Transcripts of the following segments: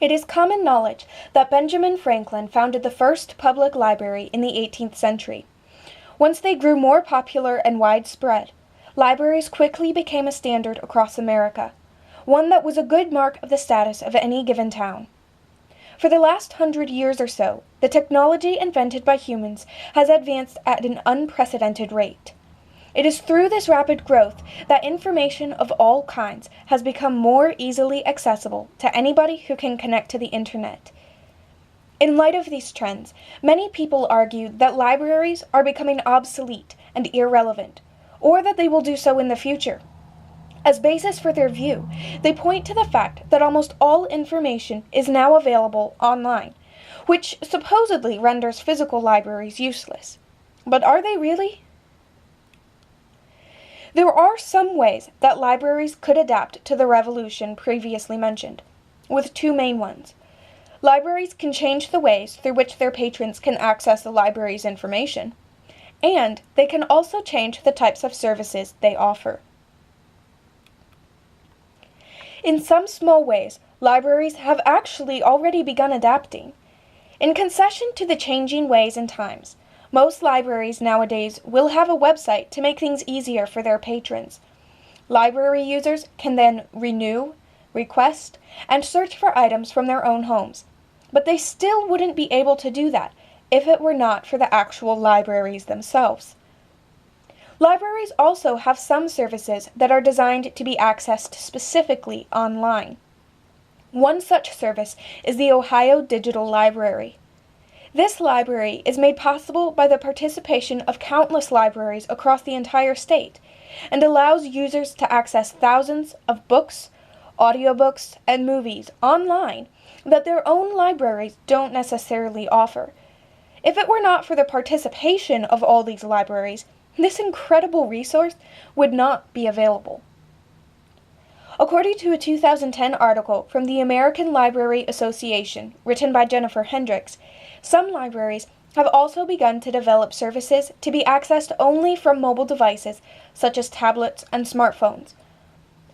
It is common knowledge that Benjamin Franklin founded the first public library in the 18th century. Once they grew more popular and widespread, libraries quickly became a standard across America, one that was a good mark of the status of any given town. For the last 100 years or so, the technology invented by humans has advanced at an unprecedented rate. It is through this rapid growth that information of all kinds has become more easily accessible to anybody who can connect to the internet. In light of these trends, many people argue that libraries are becoming obsolete and irrelevant, or that they will do so in the future. As basis for their view, they point to the fact that almost all information is now available online, which supposedly renders physical libraries useless. But are they really? There are some ways that libraries could adapt to the revolution previously mentioned, with two main ones. Libraries can change the ways through which their patrons can access the library's information, and they can also change the types of services they offer. In some small ways, libraries have actually already begun adapting. In concession to the changing ways and times, most libraries nowadays will have a website to make things easier for their patrons. Library users can then renew, request, and search for items from their own homes, but they still wouldn't be able to do that if it were not for the actual libraries themselves. Libraries also have some services that are designed to be accessed specifically online. One such service is the Ohio Digital Library. This library is made possible by the participation of countless libraries across the entire state and allows users to access thousands of books, audiobooks, and movies online that their own libraries don't necessarily offer. If it were not for the participation of all these libraries, this incredible resource would not be available. According to a 2010 article from the American Library Association, written by Jennifer Hendricks, some libraries have also begun to develop services to be accessed only from mobile devices such as tablets and smartphones.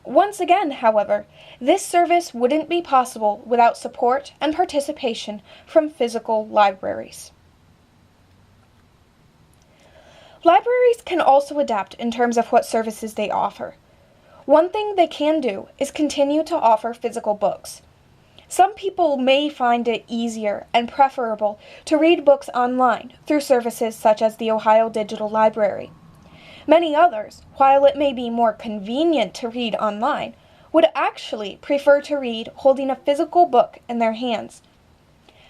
Once again, however, this service wouldn't be possible without support and participation from physical libraries. Libraries can also adapt in terms of what services they offer. One thing they can do is continue to offer physical books. Some people may find it easier and preferable to read books online through services such as the Ohio Digital Library. Many others, while it may be more convenient to read online, would actually prefer to read holding a physical book in their hands.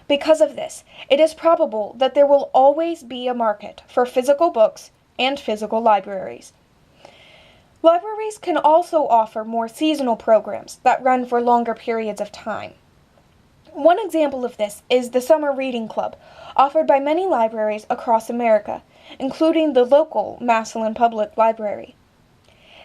Because of this, it is probable that there will always be a market for physical books and physical libraries. Libraries can also offer more seasonal programs that run for longer periods of time. One example of this is the Summer Reading Club, offered by many libraries across America, including the local Massillon Public Library.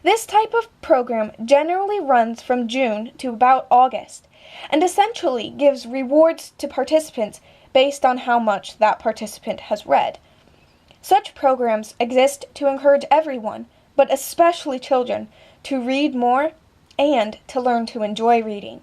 This type of program generally runs from June to about August, and essentially gives rewards to participants based on how much that participant has read. Such programs exist to encourage everyone, but especially children, to read more and to learn to enjoy reading.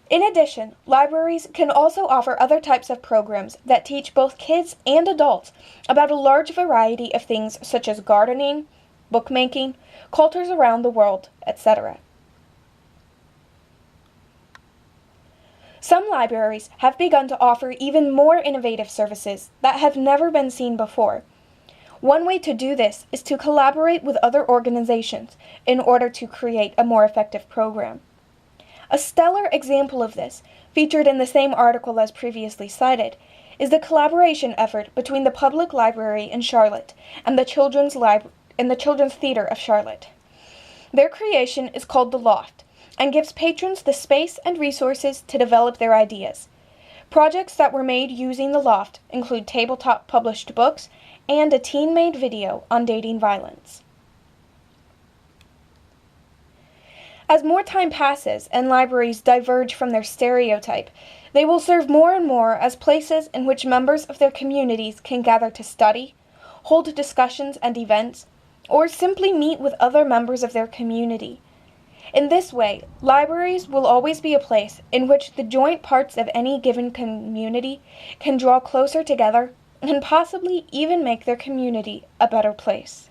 In addition, libraries can also offer other types of programs that teach both kids and adults about a large variety of things such as gardening, bookmaking, cultures around the world, etc. Some libraries have begun to offer even more innovative services that have never been seen before. One way to do this is to collaborate with other organizations in order to create a more effective program. A stellar example of this, featured in the same article as previously cited, is the collaboration effort between the Public Library in Charlotte and the Children's Theater of Charlotte. Their creation is called The Loft, and gives patrons the space and resources to develop their ideas. Projects that were made using The Loft include tabletop published books and a teen-made video on dating violence. As more time passes and libraries diverge from their stereotype, they will serve more and more as places in which members of their communities can gather to study, hold discussions and events, or simply meet with other members of their community. In this way, libraries will always be a place in which the joint parts of any given community can draw closer together and possibly even make their community a better place.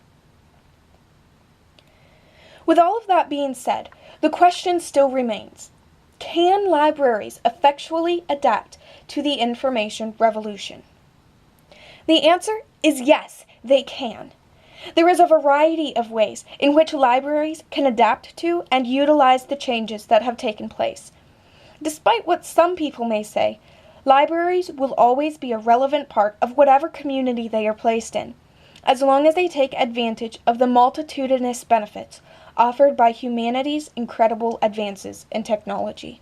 With all of that being said, the question still remains: can libraries effectually adapt to the information revolution? The answer is yes, they can. There is a variety of ways in which libraries can adapt to and utilize the changes that have taken place. Despite what some people may say, libraries will always be a relevant part of whatever community they are placed in, as long as they take advantage of the multitudinous benefits offered by humanity's incredible advances in technology.